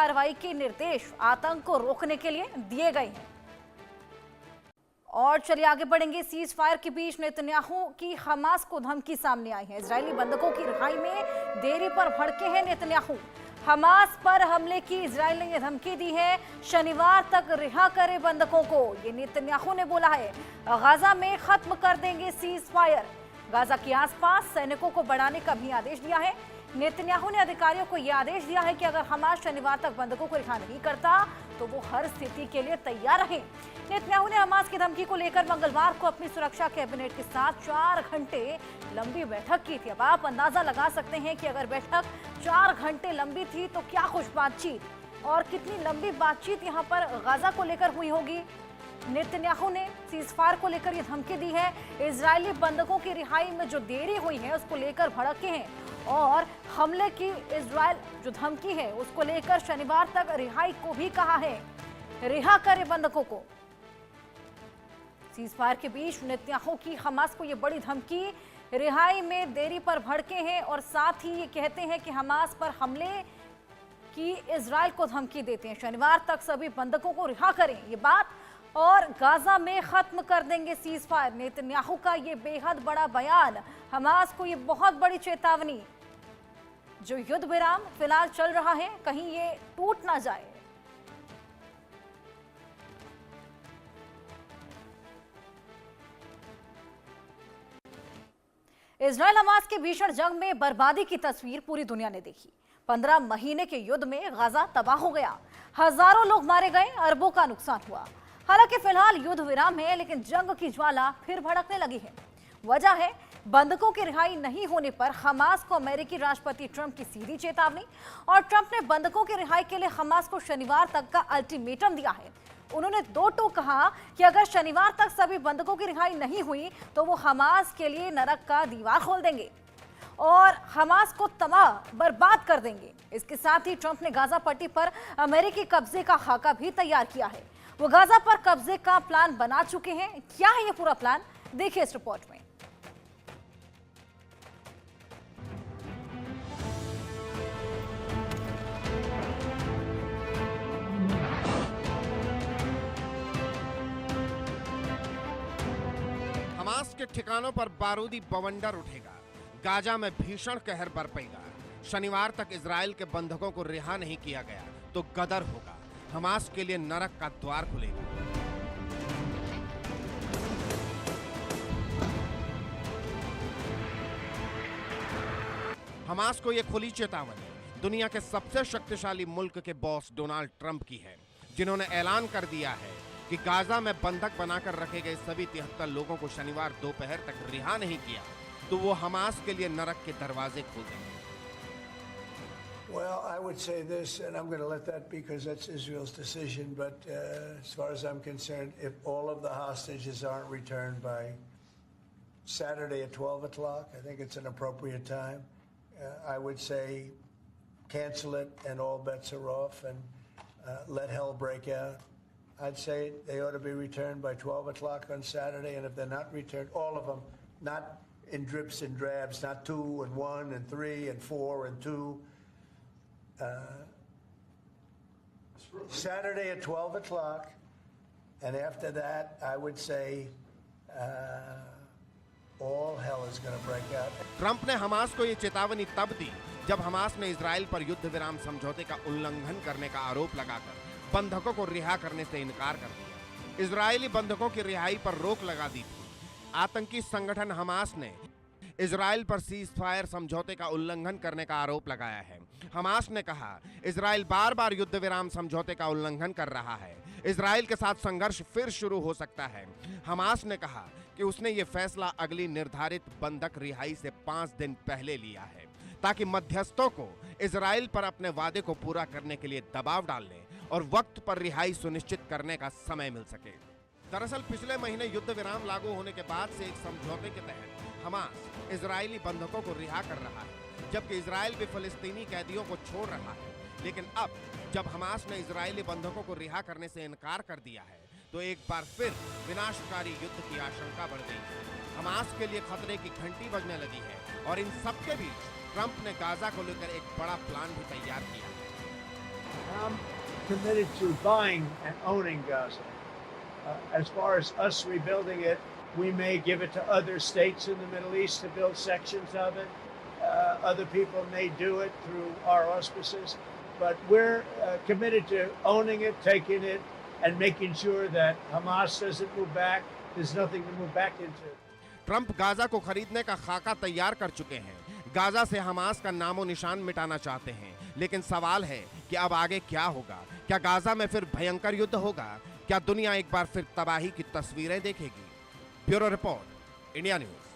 कार्रवाई के निर्देश आतंक को रोकने के लिए दिए गए हैं। और चलिए आगे बढ़ेंगे। सीज फायर के बीच नेतन्याहू की हमास को धमकी सामने आई है। इजरायली बंधकों की रिहाई में देरी पर भड़के हैं नेतन्याहू। हमास पर हमले की इजरायल ने यह धमकी दी है, शनिवार तक रिहा करे बंधकों को। ये नेतन्याहू ने बोला है। गाजा में खत्म कर देंगे सीज फायर। गाजा के आसपास सैनिकों को बढ़ाने का भी आदेश दिया है। नेतन्याहू ने अधिकारियों को यह आदेश दिया है कि अगर हमास शनिवार तक बंधकों को रिहा नहीं करता तो वो हर स्थिति के लिए तैयार रहें। नेतन्याहू ने हमास की धमकी को लेकर मंगलवार को अपनी सुरक्षा कैबिनेट के साथ 4 घंटे लंबी बैठक की थी। अब आप अंदाजा लगा सकते हैं कि अगर बैठक 4 घंटे लंबी थी तो क्या कुछ बातचीत और कितनी लंबी बातचीत यहाँ पर गाजा को लेकर हुई होगी। नेतन्याहू ने सीजफायर को लेकर यह धमकी दी है। इजरायली बंधकों की रिहाई में जो देरी हुई है उसको लेकर भड़के हैं और हमले की इजरायल जो धमकी है उसको लेकर शनिवार तक रिहाई को भी कहा है। रिहा करे बंधकों को। सीजफायर के बीच नेतन्याहू की हमास को यह बड़ी धमकी। रिहाई में देरी पर भड़के हैं और साथ ही ये कहते हैं कि हमास पर हमले की इजरायल को धमकी देते हैं। शनिवार तक सभी बंधकों को रिहा करें ये बात और गाजा में खत्म कर देंगे सीजफायर। नेतन्याहू का ये बेहद बड़ा बयान, हमास को ये बहुत बड़ी चेतावनी। जो युद्ध विराम फिलहाल चल रहा है कहीं ये टूट ना जाए। इजरायल हमास के भीषण जंग में बर्बादी की तस्वीर पूरी दुनिया ने देखी। 15 महीने के युद्ध में गाजा तबाह हो गया। हजारों लोग मारे गए, अरबों का नुकसान हुआ। हालांकि फिलहाल युद्ध विराम है लेकिन जंग की ज्वाला फिर भड़कने लगी है। वजह है बंधकों की रिहाई नहीं होने पर हमास को अमेरिकी राष्ट्रपति ट्रंप की सीधी चेतावनी। और ट्रंप ने बंधकों की रिहाई के लिए हमास को शनिवार तक का अल्टीमेटम दिया है। उन्होंने 2 टूक कहा कि अगर शनिवार तक सभी बंधकों की रिहाई नहीं हुई तो वो हमास के लिए नरक का दीवार खोल देंगे और हमास को तबाह बर्बाद कर देंगे। इसके साथ ही ट्रंप ने गाजा पट्टी पर अमेरिकी कब्जे का खाका भी तैयार किया है। वो गाजा पर कब्जे का प्लान बना चुके हैं। क्या है ये पूरा प्लान, देखिए इस रिपोर्ट में। हमास के ठिकानों पर बारूदी बवंडर उठेगा। गाजा में भीषण कहर बरपेगा। शनिवार तक इजरायल के बंधकों को रिहा नहीं किया गया तो गदर होगा। हमास के लिए नरक का द्वार खुलेगा। हमास को यह खुली चेतावनी दुनिया के सबसे शक्तिशाली मुल्क के बॉस डोनाल्ड ट्रंप की है, जिन्होंने ऐलान कर दिया है कि गाजा में बंधक बनाकर रखे गए सभी 73 लोगों को शनिवार दोपहर तक रिहा नहीं किया तो वो हमास के लिए नरक के दरवाजे खोल देंगे। Well, I would say this, and I'm going to let that be because that's Israel's decision, but as far as I'm concerned, if all of the hostages aren't returned by Saturday at 12 o'clock, I think it's an appropriate time. I would say cancel it and all bets are off and let hell break out. I'd say they ought to be returned by 12 o'clock on Saturday, and if they're not returned, all of them, not in drips and drabs, not 2 and 1 and 3 and 4 and 2. Saturday at 12 o'clock, and after that, I would say all hell is going to break out. Trump ने Hamas को ये चेतावनी तब दी जब Hamas ने Israel पर युद्ध विराम समझौते का उल्लंघन करने का आरोप लगाकर बंधकों को रिहा करने से इनकार कर दिया। इजरायली बंधकों की रिहाई पर रोक लगा दी थी। आतंकी संगठन हमास ने इजराइल पर सीज फायर समझौते का उल्लंघन करने का आरोप लगाया है। हमास ने कहा इजराइल बार बार युद्ध विराम समझौते का उल्लंघन कर रहा है। इजराइल के साथ संघर्ष फिर शुरू हो सकता है। हमास ने कहा कि उसने ये फैसला अगली निर्धारित बंधक रिहाई से 5 दिन पहले लिया है ताकि मध्यस्थों को इजराइल पर अपने वादे को पूरा करने के लिए दबाव डालने और वक्त पर रिहाई सुनिश्चित करने का समय मिल सके। दरअसल पिछले महीने युद्ध विराम लागू होने के बाद से एक समझौते के तहत हमास इजरायली बंधकों को रिहा कर रहा है, जबकि इजराइल भी फिलिस्तीनी कैदियों को छोड़ रहा है। लेकिन अब जब हमास ने इजरायली बंधकों को रिहा करने से इनकार कर दिया है तो एक बार फिर विनाशकारी युद्ध की आशंका बढ़ गई है। हमास के लिए खतरे की घंटी बजने लगी है और इन सबके बीच ट्रंप ने गाजा को लेकर एक बड़ा प्लान भी तैयार किया है। I'm committed to buying and owning Gaza. As far as us rebuilding it, we may give it to other states in the Middle East to build sections of it. Other people may do it through our auspices. But we're committed to owning it, taking it, and making sure that Hamas doesn't move back. There's nothing to move back into. Trump Gaza को खरीदने का खाका तैयार कर चुके हैं। Gaza से Hamas का नामो निशान मिटाना चाहते हैं। लेकिन सवाल है कि अब आगे क्या होगा? क्या गाजा में फिर भयंकर युद्ध होगा? क्या दुनिया एक बार फिर तबाही की तस्वीरें देखेगी? Bureau report, India news.